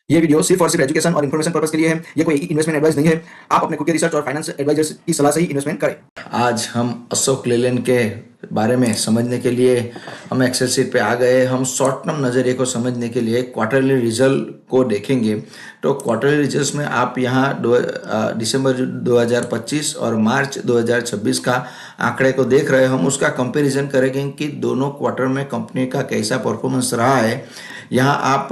ये वीडियो सिर्फ और सिर्फ एजुकेशन और इन्फॉर्मेशन पर्पस के लिए है। ये कोई इन्वेस्टमेंट एडवाइस नहीं है। आप अपने खुद के रिसर्च और फाइनेंस एडवाइजर्स की सलाह से ही इन्वेस्टमेंट करें। आज हम अशोक लेलैंड के बारे में समझने के लिए हम एक्सेल शीट पे आ गए। हम शॉर्ट टर्म नज़रिए को समझने के लिए क्वार्टरली रिजल्ट को देखेंगे। तो क्वार्टरली रिजल्ट्स में आप यहाँ दिसंबर 2025 और मार्च 2026 का आंकड़े को देख रहे हैं। हम उसका कंपैरिजन करेंगे कि दोनों क्वार्टर में कंपनी का कैसा परफॉर्मेंस रहा है। यहाँ आप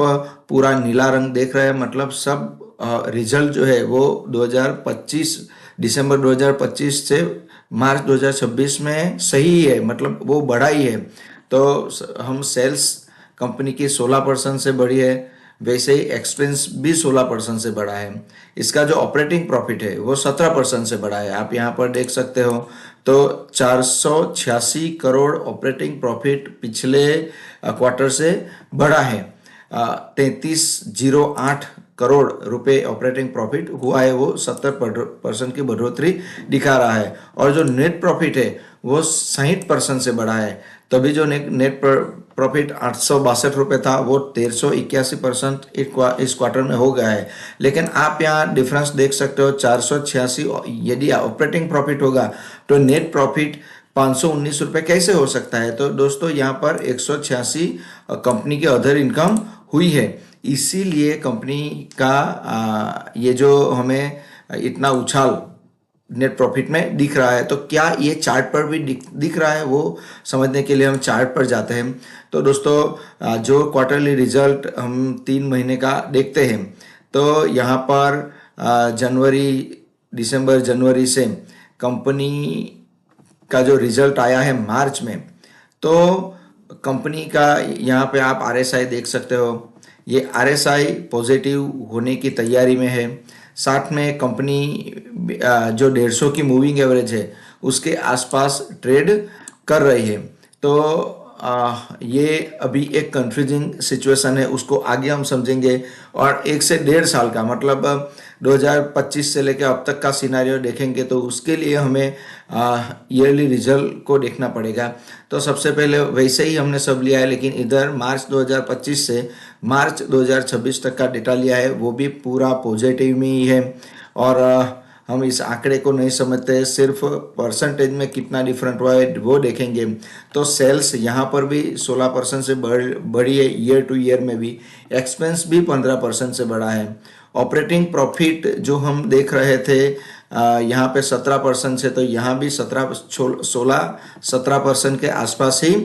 पूरा नीला रंग देख रहे हैं, मतलब सब रिजल्ट जो है वो 2025 दिसंबर 2025 से मार्च 2026 में सही है, मतलब वो बढ़ा ही है। तो हम सेल्स कंपनी की 16% से बढ़ी है, वैसे ही एक्सपेंस भी 16% से बढ़ा है। इसका जो ऑपरेटिंग प्रॉफिट है वो 17% से बढ़ा है। आप यहाँ पर देख सकते हो। तो 486 करोड़ ऑपरेटिंग प्रॉफिट पिछले क्वार्टर से बढ़ा है। 3308 करोड़ रुपए ऑपरेटिंग प्रॉफिट हुआ है, वो 70% की बढ़ोतरी दिखा रहा है। और जो नेट प्रॉफिट है वो 60% से बढ़ा है। तभी जो नेट प्रॉफिट 862 रुपये था वो 1381% इस क्वार्टर में हो गया है। लेकिन आप यहाँ डिफरेंस देख सकते हो, 486 यदि ऑपरेटिंग प्रॉफिट होगा तो नेट प्रॉफिट 519 रुपये कैसे हो सकता है। तो दोस्तों यहाँ पर 186 कंपनी की अदर इनकम हुई है, इसीलिए कंपनी का ये जो हमें इतना उछाल नेट प्रॉफिट में दिख रहा है। तो क्या ये चार्ट पर भी दिख रहा है, वो समझने के लिए हम चार्ट पर जाते हैं। तो दोस्तों जो क्वार्टरली रिजल्ट हम 3 महीने का देखते हैं, तो यहाँ पर दिसंबर जनवरी से कंपनी का जो रिजल्ट आया है मार्च में, तो कंपनी का यहाँ पे आप आरएसआई देख सकते हो। ये आरएसआई पॉजिटिव होने की तैयारी में है। साथ में कंपनी जो 150 की मूविंग एवरेज है उसके आसपास ट्रेड कर रही है। तो ये अभी एक कंफ्यूजिंग सिचुएशन है, उसको आगे हम समझेंगे। और 1 से 1.5 साल का, मतलब 2025 से लेकर अब तक का सिनारियो देखेंगे, तो उसके लिए हमें ईयरली रिजल्ट को देखना पड़ेगा। तो सबसे पहले वैसे ही हमने सब लिया है, लेकिन इधर मार्च 2025 से मार्च 2026 तक का डेटा लिया है, वो भी पूरा पॉजिटिव में ही है। और हम इस आंकड़े को नहीं समझते, सिर्फ परसेंटेज में कितना डिफरेंट हुआ है वो देखेंगे। तो सेल्स यहाँ पर भी 16% से बढ़ी है, ईयर टू ईयर में भी। एक्सपेंस भी 15% से बढ़ा है। ऑपरेटिंग प्रॉफिट जो हम देख रहे थे यहाँ पे 17% से, तो यहाँ भी 17% के आसपास ही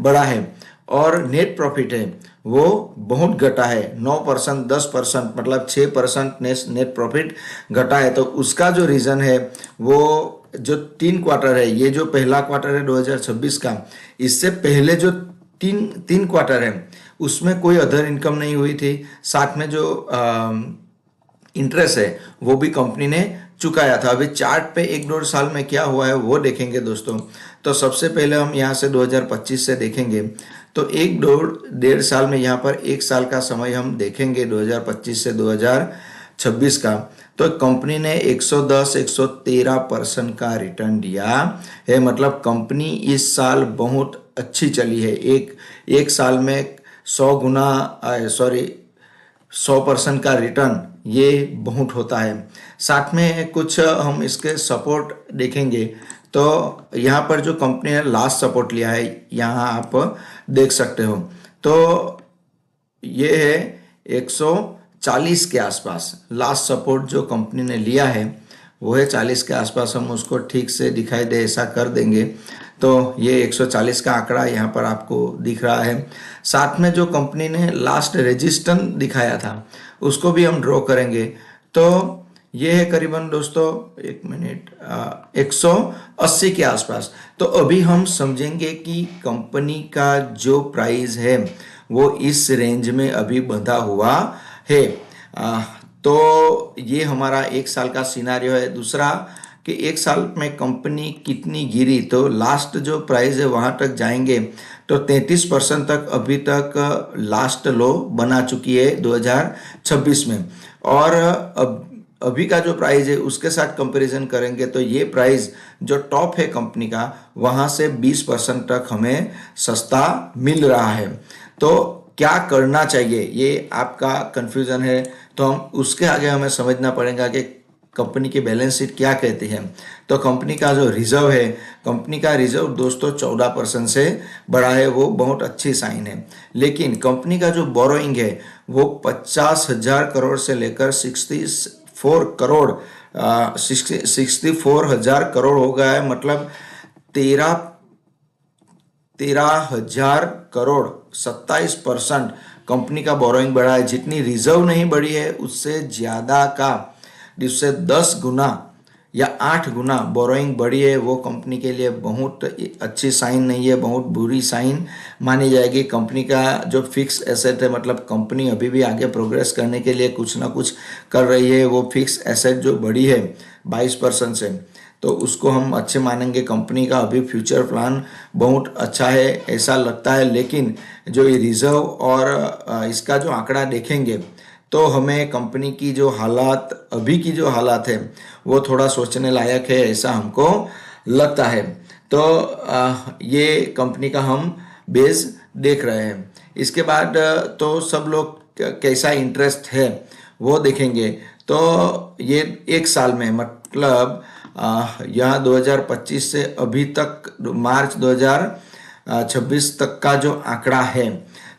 बढ़ा है। और नेट प्रॉफिट है वो बहुत घटा है, 9%, 10%, मतलब 6% नेट प्रॉफिट घटा है। तो उसका जो रीज़न है वो जो 3 क्वार्टर है, ये जो पहला क्वार्टर है 2026 का, इससे पहले जो तीन क्वार्टर है उसमें कोई अदर इनकम नहीं हुई थी। साथ में जो इंटरेस्ट है वो भी कंपनी ने चुकाया था। अभी चार्ट पे 1-1.5 साल में क्या हुआ है वो देखेंगे दोस्तों। तो सबसे पहले हम यहाँ से 2025 से देखेंगे। तो 1-1.5 साल में यहाँ पर 1 साल का समय हम देखेंगे 2025 से 2026 का। तो कंपनी ने 110-113% का रिटर्न दिया है, मतलब कंपनी इस साल बहुत अच्छी चली है। एक साल में 100% का रिटर्न, ये बहुत होता है। साथ में कुछ हम इसके सपोर्ट देखेंगे। तो यहाँ पर जो कंपनी ने लास्ट सपोर्ट लिया है यहाँ आप देख सकते हो। तो ये है 140 के आसपास लास्ट सपोर्ट जो कंपनी ने लिया है, वो है 40 के आसपास। हम उसको ठीक से दिखाई दे ऐसा कर देंगे। तो ये 140 का आंकड़ा यहाँ पर आपको दिख रहा है। साथ में जो कंपनी ने लास्ट रेजिस्टेंस दिखाया था उसको भी हम ड्रॉ करेंगे। तो ये है करीबन दोस्तों 180 के आसपास। तो अभी हम समझेंगे कि कंपनी का जो प्राइस है वो इस रेंज में अभी बंधा हुआ है। तो ये हमारा 1 साल का सिनारियो है। दूसरा कि 1 साल में कंपनी कितनी गिरी, तो लास्ट जो प्राइस है वहाँ तक जाएंगे तो 33% तक अभी तक लास्ट लो बना चुकी है 2026 में। और अभी का जो प्राइस है उसके साथ कंपैरिजन करेंगे तो ये प्राइस जो टॉप है कंपनी का, वहाँ से 20% तक हमें सस्ता मिल रहा है। तो क्या करना चाहिए, ये आपका कंफ्यूजन है। तो हम उसके आगे हमें समझना पड़ेगा कि कंपनी की बैलेंस शीट क्या कहती है। तो कंपनी का जो रिजर्व है, कंपनी का रिजर्व दोस्तों 14% से बढ़ा है, वो बहुत अच्छी साइन है। लेकिन कंपनी का जो बोरोइंग है वो 50,000 करोड़ से लेकर 64,000 करोड़ हो गया है। मतलब 13,000 करोड़, 27% कंपनी का बोरोइंग बढ़ा है। जितनी रिजर्व नहीं बढ़ी है उससे ज़्यादा का, जिससे 10 गुना या 8 गुना बोरोइंग बढ़ी है, वो कंपनी के लिए बहुत अच्छी साइन नहीं है, बहुत बुरी साइन मानी जाएगी। कंपनी का जो फिक्स एसेट है, मतलब कंपनी अभी भी आगे प्रोग्रेस करने के लिए कुछ ना कुछ कर रही है, वो फिक्स एसेट जो बढ़ी है 22% से, तो उसको हम अच्छे मानेंगे। कंपनी का अभी फ्यूचर प्लान बहुत अच्छा है ऐसा लगता है। लेकिन जो ये रिजर्व और इसका जो आंकड़ा देखेंगे तो हमें कंपनी की जो हालात, अभी की जो हालात है, वो थोड़ा सोचने लायक है ऐसा हमको लगता है। तो ये कंपनी का हम बेस देख रहे हैं। इसके बाद तो सब लोग कैसा इंटरेस्ट है वो देखेंगे। तो ये एक साल में, मतलब यहाँ 2025 से अभी तक मार्च 2026 तक का जो आंकड़ा है,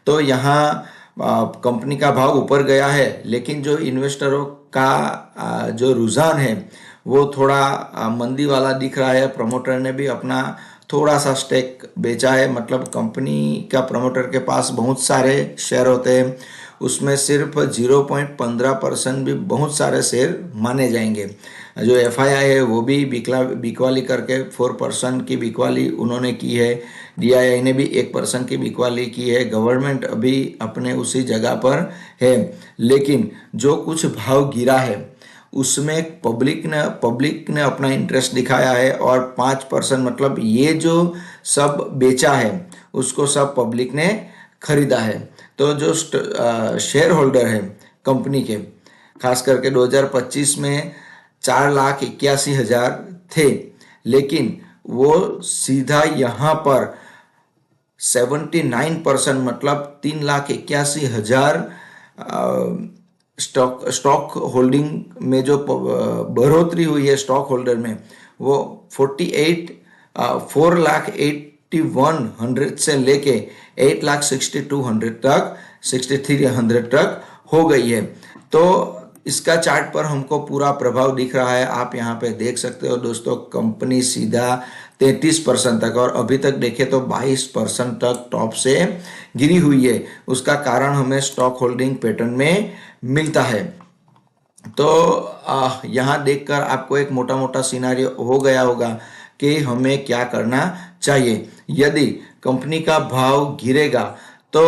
तो यहाँ कंपनी का भाव ऊपर गया है। लेकिन जो इन्वेस्टरों का जो रुझान है वो थोड़ा मंदी वाला दिख रहा है। प्रमोटर ने भी अपना थोड़ा सा स्टेक बेचा है, मतलब कंपनी का प्रमोटर के पास बहुत सारे शेयर होते हैं, उसमें सिर्फ 0.15% भी बहुत सारे शेयर माने जाएंगे। जो एफआईआई है वो भी बिकवाली करके 4% की बिकवाली उन्होंने की है। डीआईआई ने भी 1% की बिकवाली की है। गवर्नमेंट अभी अपने उसी जगह पर है। लेकिन जो कुछ भाव गिरा है उसमें पब्लिक ने अपना इंटरेस्ट दिखाया है, और 5%, मतलब ये जो सब बेचा है उसको सब पब्लिक ने खरीदा है। तो जो शेयर होल्डर है कंपनी के, खास करके 2025 में 4,81,000 थे, लेकिन वो सीधा यहाँ पर 79%, मतलब 3,81,000 स्टॉक होल्डिंग में जो बढ़ोतरी हुई है स्टॉक होल्डर में, वो 4,81,100 से लेके 8,62,000 तक, 6,300 तक हो गई है। तो इसका चार्ट पर हमको पूरा प्रभाव दिख रहा है। आप यहाँ पे देख सकते हो दोस्तों, कंपनी सीधा 33% तक, और अभी तक देखें तो 22% तक टॉप से गिरी हुई है। उसका कारण हमें स्टॉक होल्डिंग पैटर्न में मिलता है। तो यहाँ देखकर आपको एक मोटा मोटा सिनारियो हो गया होगा कि हमें क्या करना चाहिए। यदि कंपनी का भाव गिरेगा तो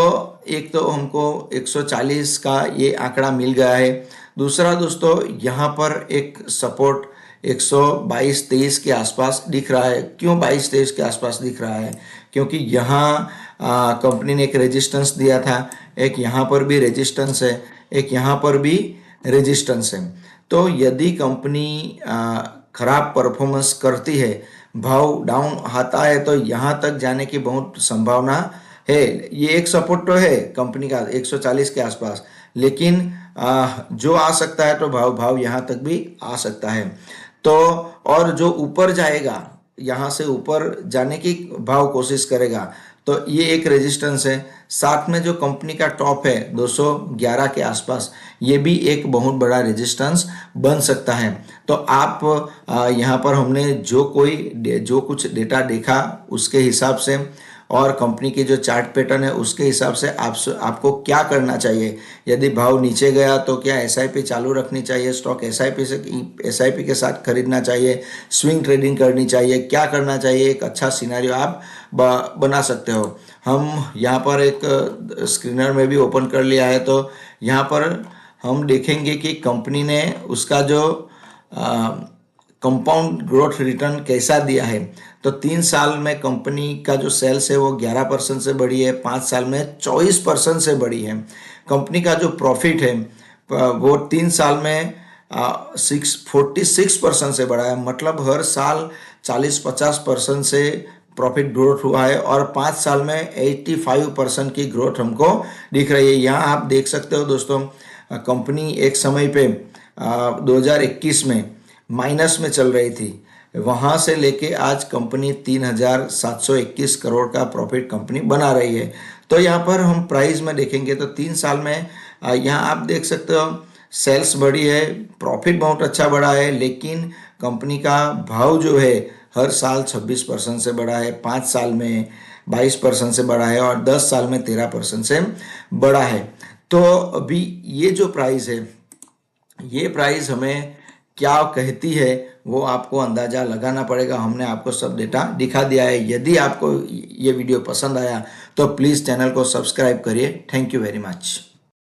एक तो हमको 140 का ये आंकड़ा मिल गया है। दूसरा दोस्तों, यहाँ पर एक सपोर्ट 122-23 के आसपास दिख रहा है। क्यों 22-23 के आसपास दिख रहा है? क्योंकि यहाँ कंपनी ने एक रेजिस्टेंस दिया था, एक यहाँ पर भी रेजिस्टेंस है, एक यहाँ पर भी रेजिस्टेंस है। तो यदि कंपनी खराब परफॉर्मेंस करती है, भाव डाउन आता है, तो यहाँ तक जाने की बहुत संभावना है। ये एक सपोर्ट तो है कंपनी का 140 के आसपास, लेकिन जो आ सकता है तो भाव यहाँ तक भी आ सकता है। तो और जो ऊपर जाएगा, यहाँ से ऊपर जाने की भाव कोशिश करेगा, तो ये एक रेजिस्टेंस है। साथ में जो कंपनी का टॉप है 211 के आसपास, ये भी एक बहुत बड़ा रेजिस्टेंस बन सकता है। तो आप यहाँ पर हमने जो कुछ डेटा देखा उसके हिसाब से, और कंपनी की जो चार्ट पैटर्न है उसके हिसाब से आपको क्या करना चाहिए। यदि भाव नीचे गया तो क्या एसआईपी चालू रखनी चाहिए, स्टॉक एसआईपी के साथ खरीदना चाहिए, स्विंग ट्रेडिंग करनी चाहिए, क्या करना चाहिए, एक अच्छा सिनेरियो आप बना सकते हो। हम यहाँ पर एक स्क्रीनर में भी ओपन कर लिया है, तो यहाँ पर हम देखेंगे कि कंपनी ने उसका जो कंपाउंड ग्रोथ रिटर्न कैसा दिया है। तो 3 साल में कंपनी का जो सेल्स है वो 11% से बढ़ी है, 5 साल में 24% से बढ़ी है। कंपनी का जो प्रॉफिट है वो 3 साल में 46% से बढ़ा है, मतलब हर साल 40-50% से प्रॉफिट ग्रोथ हुआ है और 5 साल में 85% की ग्रोथ हमको दिख रही है। यहाँ आप देख सकते हो दोस्तों, कंपनी एक समय पे 2021 में माइनस में चल रही थी, वहाँ से लेके आज कंपनी 3,721 करोड़ का प्रॉफिट कंपनी बना रही है। तो यहाँ पर हम प्राइस में देखेंगे तो 3 साल में यहाँ आप देख सकते हो सेल्स बढ़ी है, प्रॉफिट बहुत अच्छा बढ़ा है, लेकिन कंपनी का भाव जो है हर साल 26% से बढ़ा है, 5 साल में 22% से बढ़ा है और 10 साल में 13% से बढ़ा है। तो अभी ये जो प्राइस है, ये प्राइस हमें क्या कहती है वो आपको अंदाज़ा लगाना पड़ेगा। हमने आपको सब डेटा दिखा दिया है। यदि आपको ये वीडियो पसंद आया तो प्लीज़ चैनल को सब्सक्राइब करिए। Thank you very much.